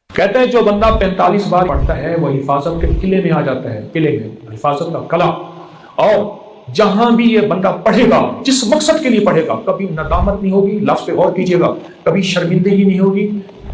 कहते हैं जो बंदा 45 बार पढ़ता है वो हिफाजत के किले में आ जाता है, किले में हिफाजत का कला। और जहां भी ये बंदा पढ़ेगा, जिस मकसद के लिए पढ़ेगा, कभी नदामत नहीं होगी, लफ्ज पे गौर कीजिएगा, कभी शर्मिंदगी नहीं होगी,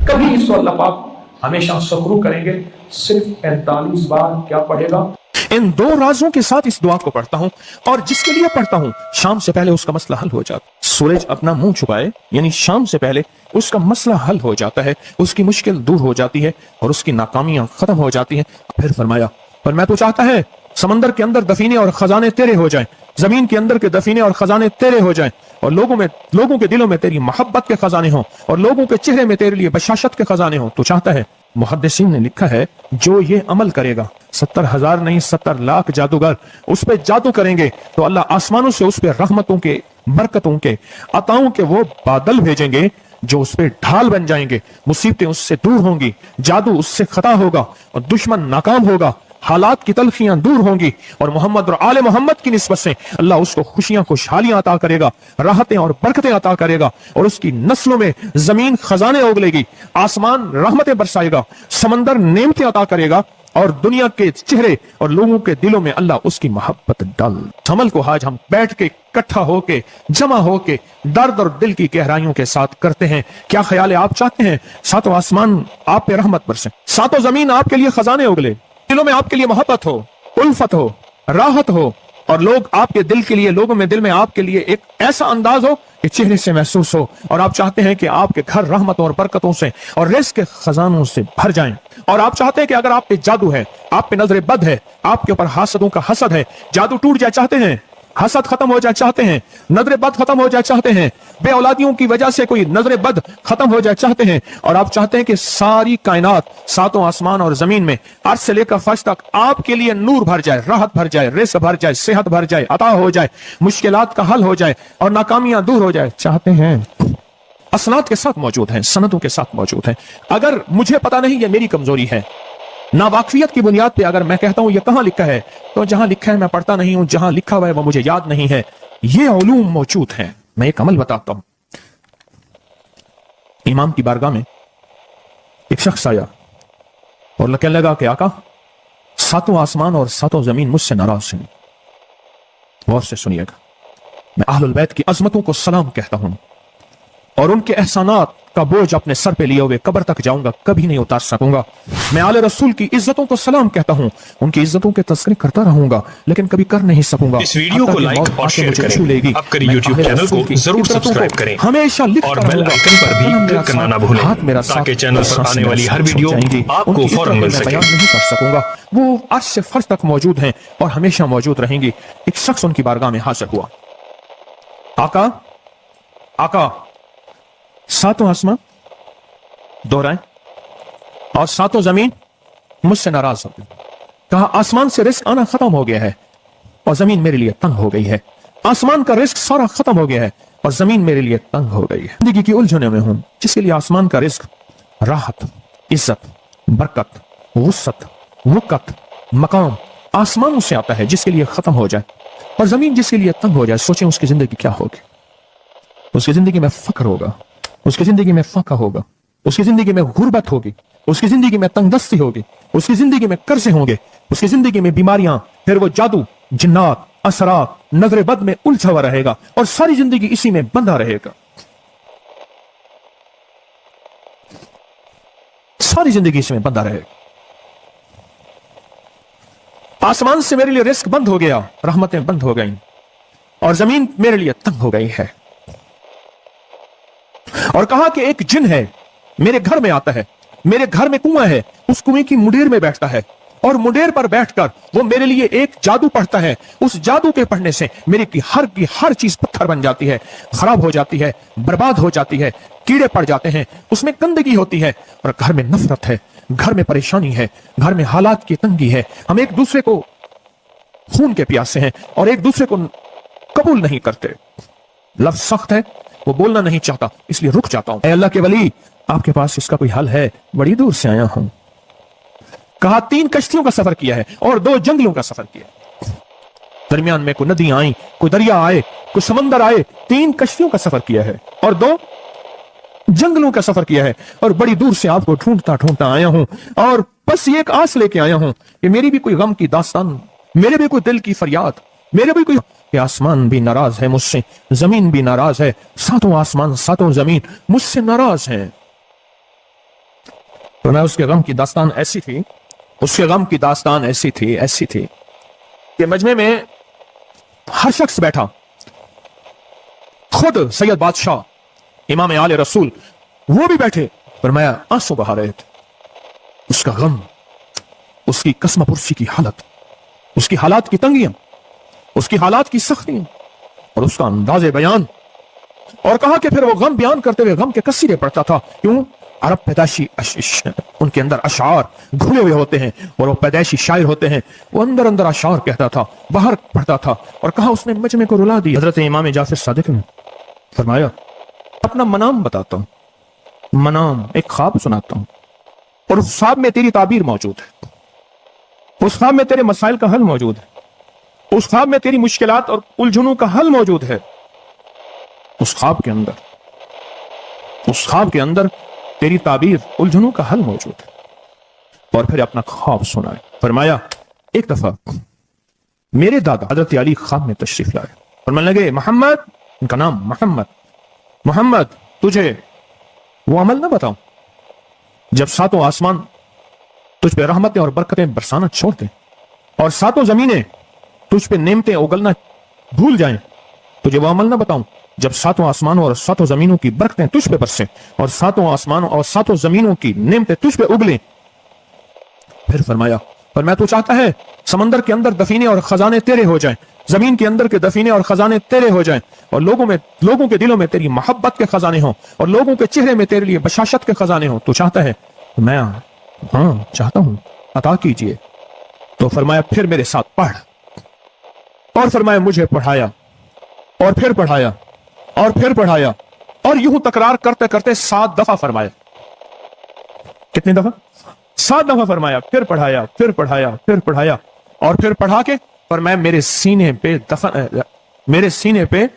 कभी इसको अल्लाह पाक हमेशा सखरू करेंगे। सिर्फ 45 बार क्या पढ़ेगा। इन दो राजों के साथ इस दुआ को पढ़ता हूं और जिसके लिए पढ़ता हूं शाम से पहले उसका मसला हल हो जाता है। सूरज अपना मुंह छुपाए यानी शाम से पहले उसका मसला हल हो जाता है, उसकी मुश्किल दूर हो जाती है और उसकी नाकामियां खत्म हो जाती हैं। फिर फरमाया, पर मैं तो चाहता है समंदर के अंदर दफीने और खजाने तेरे हो जाएं, जमीन के अंदर के दफीने और खजाने तेरे हो जाएं, और लोगों के दिलों में तेरी मोहब्बत के खजाने हों और लोगों के चेहरे में तेरे लिए बशाशत के खजाने हों। तो चाहता है, मुहद्दिसीन ने लिखा है, जो ये अमल करेगा 70,000 नहीं 70 लाख जादूगर उस पे जादू करेंगे तो अल्लाह आसमानों से उस पे रहमतों के, बरकतों के, अताओं के वो बादल भेजेंगे जो उस पे ढाल बन जाएंगे। मुसीबतें उससे दूर होंगी, जादू उससे खता होगा और दुश्मन नाकाम होगा, हालात की तलखियां दूर होंगी और मोहम्मद और आले मोहम्मद की निस्बत से अल्लाह उसको खुशियां खुशहालियां अता करेगा, राहतें और बरकतें अता करेगा और उसकी नस्लों में जमीन खजाने उगलेगी, आसमान रहमतें बरसाएगा, समंदर नेमतें अता करेगा और दुनिया के चेहरे और लोगों के दिलों में अल्लाह उसकी मोहब्बत डाल। अमल को आज हम बैठ के इकट्ठा होके, जमा होके, दर्द और दिल की गहराइयों के साथ करते हैं। क्या ख्याल है? आप चाहते हैं सातों आसमान आप पे रहमत बरसे, सातों जमीन आपके लिए खजाने उगले, दिलों में आपके लिए मोहब्बत हो, उल्फत हो, राहत हो और लोग आपके दिल के लिए, लोगों में दिल में आपके लिए एक ऐसा अंदाज हो कि चेहरे से महसूस हो। और आप चाहते हैं कि आपके घर रहमतों और बरकतों से और रिज़्क़ के खजानों से भर जाएं। और आप चाहते हैं कि अगर आप पे जादू है, आप पे नजर बद है, आपके ऊपर हासदों का हसद है, जादू टूट जाए चाहते हैं, हसद खत्म हो जाए चाहते हैं, नजर बद खत्म हो जाए चाहते हैं, बे औलादियों की वजह से कोई नजर बद खत्म हो जाए चाहते हैं, और आप चाहते हैं कि सारी कायनात, सातों आसमान और जमीन में अर्श से लेकर फर्श तक आपके लिए नूर भर जाए, राहत भर जाए, रिज़्क़ भर जाए, सेहत भर जाए, अता हो जाए, मुश्किलात का हल हो जाए और नाकामियां दूर हो जाए चाहते हैं। असनाद के साथ मौजूद हैं, सनदों के साथ मौजूद हैं। अगर मुझे पता नहीं, ये मेरी कमजोरी है, ना वाकफियत की बुनियाद पे अगर मैं कहता हूं ये कहां लिखा है, तो जहां लिखा है मैं पढ़ता नहीं हूं, जहां लिखा हुआ है वो मुझे याद नहीं है। ये उलूम मौजूद हैं। मैं एक अमल बताता हूं। इमाम की बारगाह में एक शख्स आया और कहने लगा कि आका, सातों आसमान और सातों जमीन मुझसे नाराज हैं। गौर से सुनिएगा, मैं अहलुल बैत की अजमतों को सलाम कहता हूं और उनके एहसानात का बोझ अपने सर पे लिए हुए कब्र तक जाऊंगा, कभी नहीं उतार सकूंगा। मैं आले रसूल की इज्जतों को सलाम कहता हूँ, उनकी इज्जतों के तस्करी करता रहूंगा, लेकिन कभी कर नहीं सकूंगा। इस वीडियो को लाइक और शेयर करें। आपके YouTube चैनल को जरूर सब्सक्राइब करें हमेशा और बेल आइकन पर भी क्लिक करना ना भूलें ताकि चैनल पर आने वाली हर वीडियो आपको फौरन मिल सके। नहीं कर सकूंगा। वो अर्श से फर्श तक मौजूद हैं और हमेशा मौजूद रहेंगी। एक शख्स उनकी बारगाह में हाजिर हुआ। आका, आका, सातों आसमान दोहराएं और सातों जमीन मुझसे नाराज हो गई। कहा, आसमान से रिस्क आना खत्म हो गया है और जमीन मेरे लिए तंग हो गई है। आसमान का रिस्क सारा खत्म हो गया है और जमीन मेरे लिए तंग हो गई है। जिंदगी की उलझनों में हूं, जिसके लिए आसमान का रिस्क, राहत, इज्जत, बरकत, वुसअत, वक़्त, मकाम आसमानों से आता है, जिसके लिए खत्म हो जाए और जमीन जिसके लिए तंग हो जाए। सोचें उसकी जिंदगी क्या होगी। उसकी जिंदगी में फक्र होगा, उसकी जिंदगी में फाका होगा, उसकी जिंदगी में गुर्बत होगी, उसकी जिंदगी में तंगदस्ती होगी, उसकी जिंदगी में कर्जे होंगे, उसकी जिंदगी में बीमारियां, फिर वो जादू, जिन्नात, असरात, नजर बद में उलझा हुआ रहेगा और सारी जिंदगी इसी में बंधा रहेगा। सारी जिंदगी इसमें बंधा रहेगा। आसमान से मेरे लिए रिस्क बंद हो गया, रहमतें बंद हो गई और जमीन मेरे लिए तंग हो गई है। और कहा कि एक जिन है, मेरे घर में आता है, मेरे घर में कुआं है, उस कुएं की मुडेर में बैठता है और मुडेर पर बैठकर वो मेरे लिए एक जादू पढ़ता है। उस जादू के पढ़ने से मेरे की हर चीज पत्थर बन जाती है, खराब हो जाती है, बर्बाद हो जाती है, कीड़े पड़ जाते हैं, उसमें गंदगी होती है और घर में नफरत है, घर में परेशानी है, घर में हालात की तंगी है। हम एक दूसरे को खून के प्यासे हैं और एक दूसरे को कबूल नहीं करते। लफ्ज सख्त है, वो बोलना नहीं चाहता, इसलिए रुक जाता हूं। अल्लाह के वली, आपके पास इसका कोई हल है? बड़ी दूर से आया हूं। कहा, 3 कश्तियों का सफर किया है और 2 जंगलों का सफर किया। दरमियान में कोई नदियां आई, कोई दरिया आए, कोई समंदर आए। 3 कश्तियों का सफर किया है और 2 जंगलों का सफर किया है और बड़ी दूर से आपको ढूंढता ढूंढता आया हूं और बस ये एक आस लेके आया हूं कि मेरी भी कोई गम की दास्तान, मेरे भी कोई दिल की फरियाद, मेरे भी कोई कि आसमान भी नाराज है मुझसे, जमीन भी नाराज है, सातों आसमान सातों जमीन मुझसे नाराज हैं। तो मैं उसके गम की दास्तान ऐसी थी, उसके गम की दास्तान ऐसी थी कि मजमे में हर शख्स बैठा, खुद सैयद बादशाह इमाम आले रसूल वो भी बैठे, फरमाया आंसू बहा रहे थे। उसका गम, उसकी कसमपुरसी की हालत, उसकी हालात की तंगियां, उसकी हालात की सख्तियां और उसका अंदाजे बयान, और कहा कि फिर वो गम बयान करते हुए गम के कसीरे पढ़ता था। क्यों? अरब पैदाशी उनके अंदर अशार घुले हुए होते हैं और वो पैदाइशी शायर होते हैं। वो अंदर अंदर अशार कहता था, बाहर पढ़ता था, और कहा उसने मजमे को रुला दिया। हजरत इमाम जाफर सादिक ने फरमाया अपना मनाम बताता हूं, मनाम एक ख्वाब सुनाता हूं, और उस ख्वाब में तेरी ताबीर मौजूद है, उस ख्वाब में तेरे मसाइल का हल मौजूद है, उस ख्वाब में तेरी मुश्किलात और उलझनों का हल मौजूद है। उस ख्वाब के अंदर तेरी ताबीर उलझनों का हल मौजूद है। और फिर अपना ख्वाब सुनाए। फरमाया एक दफा मेरे दादा हजरत अली ख्वाब में तशरीफ लाए और मैं लगे मोहम्मद, उनका नाम मोहम्मद, तुझे वो अमल ना बताऊं जब सातों आसमान तुझ पे रहमतें और बरकतें बरसाना छोड़ दें और सातों जमीनें तुझ पे नेमतें उगलना भूल जाएं। तुझे वो अमल ना बताऊं जब सातों आसमानों और सातों जमीनों की बरकतें तुझ पे बरसें और सातों आसमानों और सातों जमीनों की नेमतें तुझ पे उगलें। फिर फरमाया पर मैं तो चाहता है समंदर के अंदर दफीने और खजाने तेरे हो जाएं, जमीन के अंदर के दफीने और खजाने तेरे हो जाएं, और लोगों के दिलों में तेरी मोहब्बत के खजाने हों और लोगों के चेहरे में तेरे लिए बशाशत के खजाने हों। तो चाहता है? मैं हाँ चाहता हूं, अता कीजिए। तो फरमाया फिर मेरे साथ पढ़, और फरमाया मुझे पढ़ाया और फिर पढ़ाया और फिर पढ़ाया, और यूं तकरार करते करते 7 दफा फरमाया। कितनी दफा? 7 दफा फरमाया, फिर पढ़ाया, फिर पढ़ाया, फिर पढ़ाया, और फिर पढ़ा के फरमाया मेरे सीने पे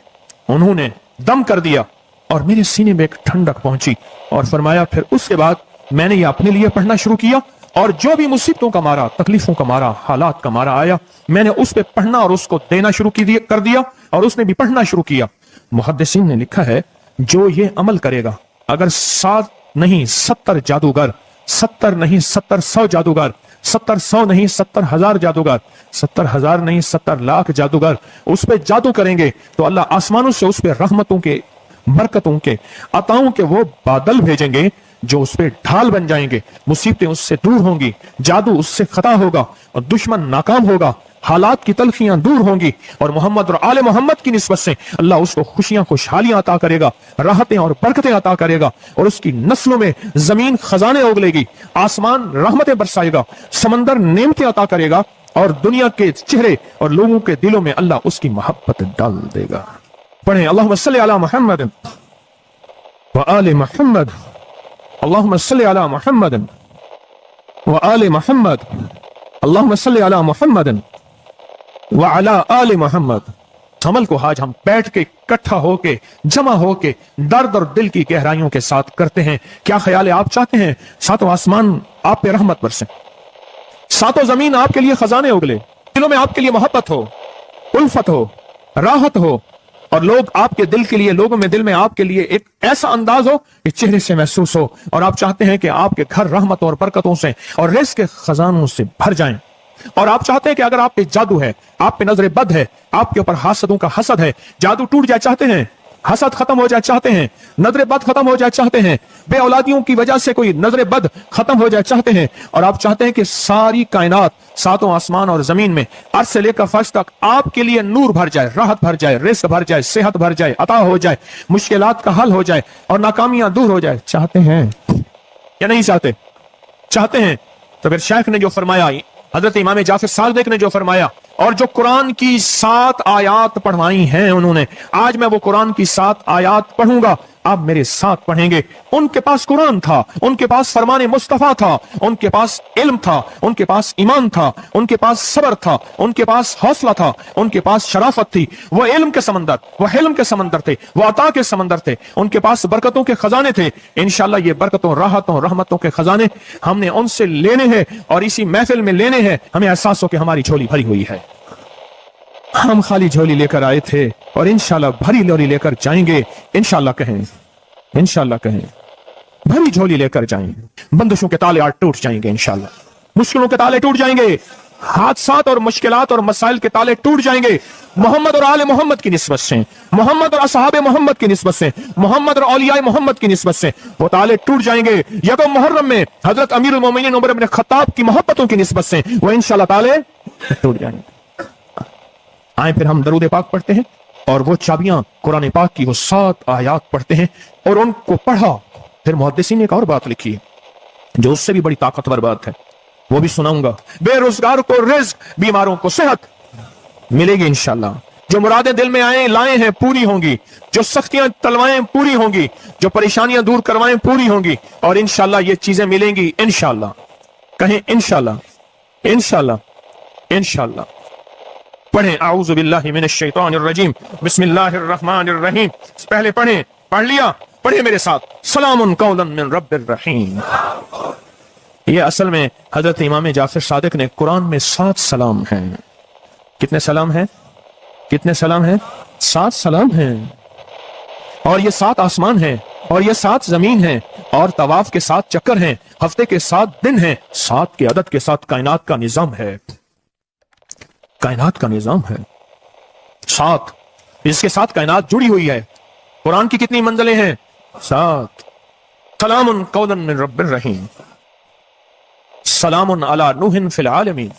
उन्होंने दम कर दिया और मेरे सीने में एक ठंडक पहुंची। और फरमाया फिर उसके बाद मैंने ये अपने लिए पढ़ना शुरू किया, और जो भी मुसीबतों का मारा, तकलीफों का मारा, हालात का मारा आया, मैंने उस पे पढ़ना और उसको देना शुरू कर दिया, और उसने भी पढ़ना शुरू किया। मुहद्दिसीन ने लिखा है जो ये अमल करेगा, अगर 7 नहीं 70 जादूगर, 70 नहीं 70 जादूगर, 70 नहीं 70,000 जादूगर, 70,000 नहीं 70 लाख जादूगर उस पे जादू करेंगे तो अल्लाह आसमानों से उस पे रहमतों के, बरकतों के, अताओं के वो बादल भेजेंगे जो उस पे ढाल बन जाएंगे। मुसीबतें उससे दूर होंगी, जादू उससे खता होगा और दुश्मन नाकाम होगा, हालात की तलखियां दूर होंगी, और मोहम्मद और आले मोहम्मद की निस्बत से अल्लाह उसको खुशियां खुशहालियां अता करेगा, राहतें और बरकतें अता करेगा, और उसकी नस्लों में जमीन खजाने उगलेगी, आसमान रहमतें बरसाएगा, समंदर नेमतें अता करेगा, और दुनिया के चेहरे और लोगों के दिलों में अल्लाह उसकी मोहब्बत डाल देगा। पढ़े अल्लाहुम्मा सल्ली अला मुहम्मद व आले मुहम्मद, अल्लाहुम्मा सल्ली अला मुहम्मद व आले मुहम्मद, अल्लाहुम्मा सल्ली अला मुहम्मद व अला आले मुहम्मद। अमल को आज हम बैठ के इकट्ठा होके, जमा होके, दर्द और दिल की गहराइयों के साथ करते हैं। क्या ख्याल है? आप चाहते हैं सातों आसमान आप पे रहमत बरसे, सातों जमीन आपके लिए खजाने उगले, दिलों में आपके लिए मोहब्बत हो, उल्फत हो, राहत हो, और लोग आपके दिल के लिए, लोगों में दिल में आपके लिए एक ऐसा अंदाज हो कि चेहरे से महसूस हो, और आप चाहते हैं कि आपके घर रहमत और बरकतों से और रिज़्क़ के खजानों से भर जाएं। और आप चाहते हैं कि अगर आप पे जादू है, आप पे नजर बद है, आपके ऊपर हासदों का हसद है, जादू टूट जाए चाहते हैं, हसद खत्म हो जाए चाहते हैं, नजर बद खत्म हो जाए चाहते हैं, बे औलादियों की वजह से कोई नजर बद खत्म हो जाए चाहते हैं, और आप चाहते हैं कि सारी कायनात, सातों आसमान और जमीन में अर्श से लेकर फर्श तक आपके लिए नूर भर जाए, राहत भर जाए, रिज़्क़ भर जाए, सेहत भर जाए, अता हो जाए, मुश्किलात का हल हो जाए और नाकामियां दूर हो जाए, चाहते हैं या नहीं चाहते? चाहते हैं। तो फिर शेख ने जो फरमाया, हजरत इमाम जाफर सादिक ने जो फरमाया, और जो कुरान की 7 आयात पढ़वाई हैं उन्होंने, आज मैं वो कुरान की 7 आयात पढ़ूंगा। आप मेरे साथ पढ़ेंगे। उनके पास कुरान था, उनके पास फरमान मुस्तफा था, उनके पास इल्म था, उनके पास ईमान था, उनके पास सब्र था, उनके पास हौसला था, उनके पास शराफत थी। वो इल्म के समंदर, वो हिल्म के समंदर थे, वो अता के समंदर थे, उनके पास बरकतों के खजाने थे। इंशाल्लाह ये बरकतों, राहतों, रहमतों के खजाने हमने उनसे लेने हैं और इसी महफिल में लेने हैं। हमें एहसास हो कि हमारी झोली भरी हुई है। हम खाली झोली लेकर आए थे और इंशाल्लाह भरी झोली लेकर जाएंगे। इंशाल्लाह कहें, इंशाल्लाह कहें, भरी झोली लेकर जाएंगे। बंदिशों के ताले आज टूट जाएंगे इंशाल्लाह, मुश्किलों के ताले टूट जाएंगे, हादसात और मुश्किलात और मसाइल के ताले टूट जाएंगे। मोहम्मद और आले मोहम्मद की निस्बत से, मोहम्मद और असहाबे मोहम्मद की निस्बत से, मोहम्मद और औलियाए मोहम्मद की निस्बत से वो ताले टूट जाएंगे। यकम मुहर्रम में हजरत अमीरुल मोमिनीन उमर इब्न खत्ताब की मोहब्बतों की निस्बत से वो इंशाल्लाह ताले टूट जाएंगे। आए फिर हम दरूद पाक पढ़ते हैं और वो चाबियां कुरान पाक की वो 7 आयात पढ़ते हैं और उनको पढ़ा। फिर मुहद्दिसीन ने एक और बात लिखी है जो उससे भी बड़ी ताकतवर बात है, वो भी सुनाऊंगा। बेरोजगार को रिज्क, बीमारों को सेहत मिलेगी इंशाल्लाह। जो मुरादें दिल में आए लाए हैं पूरी होंगी, जो सख्तियां तलवाएं पूरी होंगी, जो परेशानियां दूर करवाएं पूरी होंगी और इंशाल्लाह ये चीजें मिलेंगी इंशाल्लाह। कहें इंशाल्लाह, इंशाल्लाह, इंशाल्लाह। पढ़ें आऊज़ु बिल्लाहि मिनश शैतानिर रजीम, बिस्मिल्लाहिर रहमानिर रहीम। पहले पढ़ें, पढ़ लिया, पढ़े मेरे साथ। सलामुन कौलन मिन रब्बिर रहीम। ये असल में हजरत इमाम जाफर सादिक ने कुरान में 7 सलाम हैं। कितने सलाम हैं? कितने सलाम हैं? 7 सलाम हैं। और ये 7 आसमान हैं और ये 7 जमीन हैं और तवाफ के 7 चक्कर हैं, हफ्ते के 7 दिन हैं, 7 के अदद के साथ कायनात का निजाम है, कायनात का निजाम है 7, इसके साथ कायनात जुड़ी हुई है। कुरान की कितनी मंजिलें हैं? 7। सलामुन कौलन मिन रब्बिर रहीम, सलामुन अला नूहिन फिल आलमीन,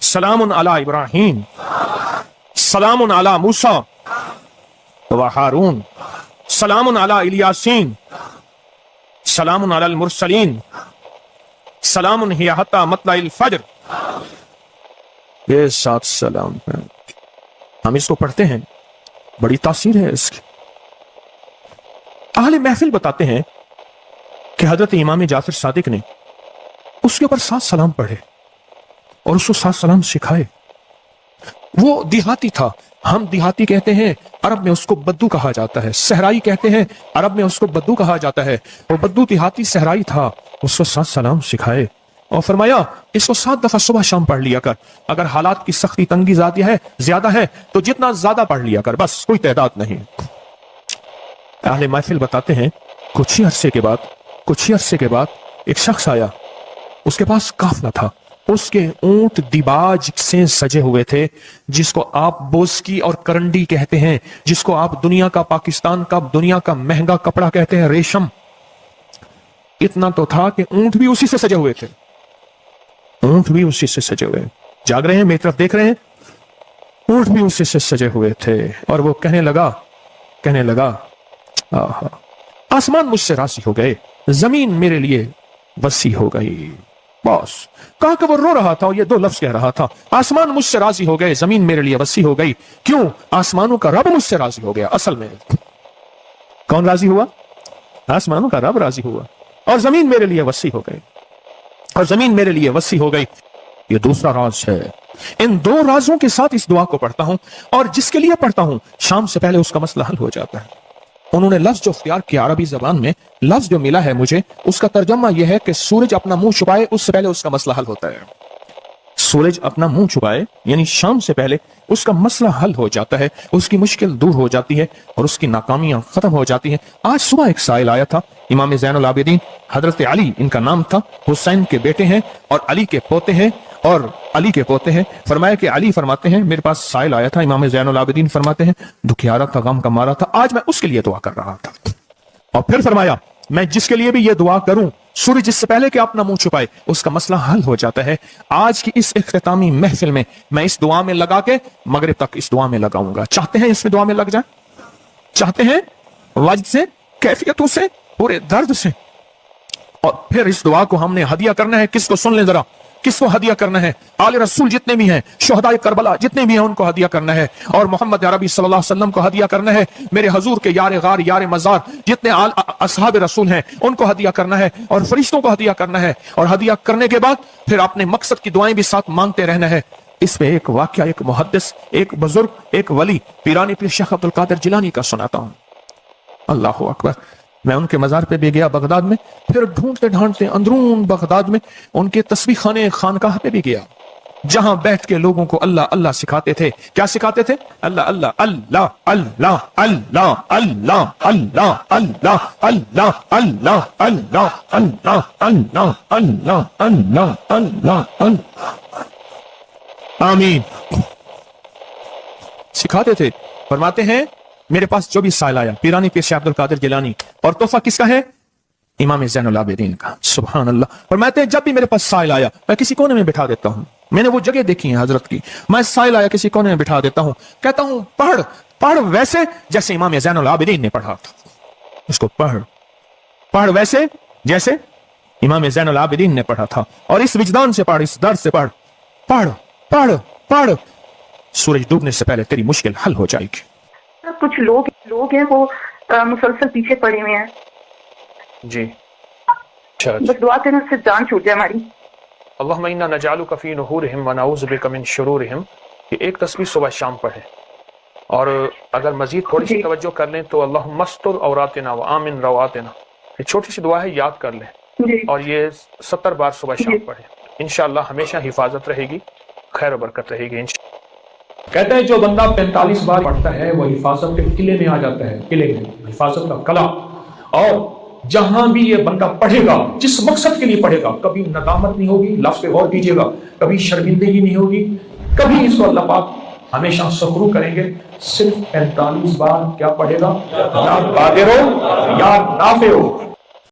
सलामुन अला इब्राहीम, सलामुन अला मूसा व हारून, सलामुन अला इलियासीन, सलामुन अलल मुरसलीन, सलामुन हिया हत्ता मतलाइल फज्र। ये 7 सलाम हैं। हम इसको पढ़ते हैं, बड़ी तासीर है इसकी। अहले महफिल बताते हैं कि हजरत इमाम जाफर सादिक ने उसके ऊपर 7 सलाम पढ़े और उसको 7 सलाम सिखाए। वो देहाती था, हम देहाती कहते हैं, अरब में उसको बद्दू कहा जाता है। सहराई कहते हैं, अरब में उसको बद्दू कहा जाता है। वो बद्दू देहाती सहराई था, उसको 7 सलाम सिखाए और फरमाया इसको 7 दफा सुबह शाम पढ़ लिया कर। अगर हालात की सख्ती तंगी ज्यादा है तो जितना ज्यादा पढ़ लिया कर, बस कोई तादाद नहीं। अहले महफिल बताते हैं कुछ ही अरसे के बाद एक शख्स आया, उसके पास काफला था, उसके ऊंट दिबाज से सजे हुए थे, जिसको आप बोस्की और करंडी कहते हैं, जिसको आप दुनिया का, पाकिस्तान का दुनिया का महंगा कपड़ा कहते हैं, रेशम। इतना तो था कि ऊंट भी उसी से सजे हुए थे, ऊंट भी उसी से सजे हुए। जाग रहे हैं, मेरी तरफ देख रहे हैं, ऊंट भी उसी से सजे हुए थे। और वो कहने लगा आहा, आसमान मुझसे राजी हो गए, जमीन मेरे लिए वसी हो गई। बस कहा कि वो रो रहा था और ये 2 लफ्ज कह रहा था, आसमान मुझसे राजी हो गए, जमीन मेरे लिए वसी हो गई। क्यों? आसमानों का रब मुझसे राजी हो गया। असल में कौन राजी हुआ? आसमानों का रब राजी हुआ और जमीन मेरे लिए वसी हो गई, और जमीन मेरे लिए वसी हो गई। ये दूसरा राज है। इन 2 राजों के साथ इस दुआ को पढ़ता हूं और जिसके लिए पढ़ता हूं शाम से पहले उसका मसला हल हो जाता है। उन्होंने लफ्ज जो इख्तियार किया अरबी जबान में, लफ्ज जो मिला है मुझे, उसका तर्जमा यह है कि सूरज अपना मुंह छुपाए उससे पहले उसका मसला हल होता है। सूरज अपना मुंह छुपाए यानी शाम से पहले उसका मसला हल हो जाता है, उसकी मुश्किल दूर हो जाती है और उसकी नाकामियां खत्म हो जाती हैं। आज सुबह एक साइल आया था, इमाम ज़ैनुल आबिदीन हजरत अली इनका नाम था, हुसैन के बेटे हैं और अली के पोते हैं, फरमाया कि अली फरमाते हैं मेरे पास साइल आया था, इमाम ज़ैनुल आबिदीन फरमाते हैं दुखियारा था, गम का मारा था, आज मैं उसके लिए दुआ कर रहा था। और फिर फरमाया मैं जिसके लिए भी ये दुआ करूं, सूर्य जिससे पहले कि अपना मुंह छुपाए उसका मसला हल हो जाता है। आज की इस इख्तितामी महफिल में मैं इस दुआ में लगा के मगरिब तक इस दुआ में लगाऊंगा। चाहते हैं इसमें दुआ में लग जाए? चाहते हैं? वजद से, कैफियतों से, पूरे दर्द से। और फिर इस दुआ को हमने हदिया करना है। किसको? सुन ले जरा, किस को हदिया करना है? आले रसूल जितने भी हैं, शुहदाए करबला जितने भी हैं, उनको हदिया करना है। और मोहम्मद अरबी सल्लल्लाहु अलैहि वसल्लम को हदिया करना है। मेरे हजूर के यार गार यार मजार जितने असहाब रसूल हैं, उनको हदिया करना है। और फरिश्तों को हदिया करना है। और हदिया करने के बाद फिर अपने मकसद की दुआएं भी साथ मांगते रहना है। इस पे एक वाकया, एक मुहद्दिस, एक बुजुर्ग, एक वली पीरानी पीर शेख अब्दुल कादिर जिलानी का सुनाता हूं। अल्लाह अकबर। मैं उनके मजार पे भी गया बगदाद में, फिर ढूंढते ढांढते अंदरून बगदाद में उनके तस्बीह खाने खानकाह पे भी गया, जहां बैठ के लोगों को अल्लाह अल्लाह सिखाते थे। क्या सिखाते थे? अल्लाह अल्लाह अल्लाह अल्लाह अल्लाह अल्लाह अल्लाह अल्लाह अल्लाह अल्लाह अल्लाह अल्लाह अल्लाह अल्लाह अल्लाह अल्लाह अल्लाह आमीन सिखाते थे। फरमाते हैं मेरे पास जो भी साइल आया, पीरानी पीर शेख अब्दुल कादिर जिलानी, और तोहफा किसका है? इमाम ज़ैनुल आबिदीन का। सुभान अल्लाह। फरमाते हैं जब भी मेरे पास साइल आया, मैं किसी कोने में बिठा देता हूं। मैंने वो जगह देखी है हजरत की। मैं साइल आया किसी कोने में बिठा देता हूं, कहता हूं पढ़ पढ़ वैसे जैसे इमाम ज़ैनुल आबिदीन ने पढ़ा था। उसको पढ़ पढ़ वैसे जैसे इमाम ज़ैनुल आबिदीन ने पढ़ा था। और इस विजदान से पढ़, इस दर्द से पढ़, पढ़ पढ़ पढ़, सूरज डूबने से पहले तेरी मुश्किल हल हो जाएगी। कुछ लोग हैं वो मुसलसल पीछे पड़े हुए हैं जी। अच्छा बस दुआ करना उससे जान छूट जाए हमारी। अल्लाहुम्मा इन्ना नजअलुका फी नुहुरिहिम व नऊज़ु बिका मिन शुरूरिहिम। ये एक तस्बीह सुबह शाम पढ़े, और अगर मजीद थोड़ी सी तवज्जो कर लें तो अल्लाहुम्मा मस्तुर औरातिना व आमिन रवातिना। ये छोटी सी दुआ है, याद कर लें, और ये 70 बार सुबह शाम पढ़े। इंशाअल्लाह हमेशा हिफाजत रहेगी, खैर और बरकत रहेगी। कहते हैं जो बंदा 45 बार पढ़ता है वो हिफाजत के किले में आ जाता है, किले में, हिफाजत का कला। और जहां भी ये बंदा पढ़ेगा, जिस मकसद के लिए पढ़ेगा, कभी नदामत नहीं होगी, लफ्ज़ पे गौर कीजिएगा, कभी शर्मिंदगी नहीं होगी, कभी इसको अल्लाह पाक हमेशा सखरू करेंगे। सिर्फ 45 बार क्या पढ़ेगा? या बादिर हो या नाफे हो।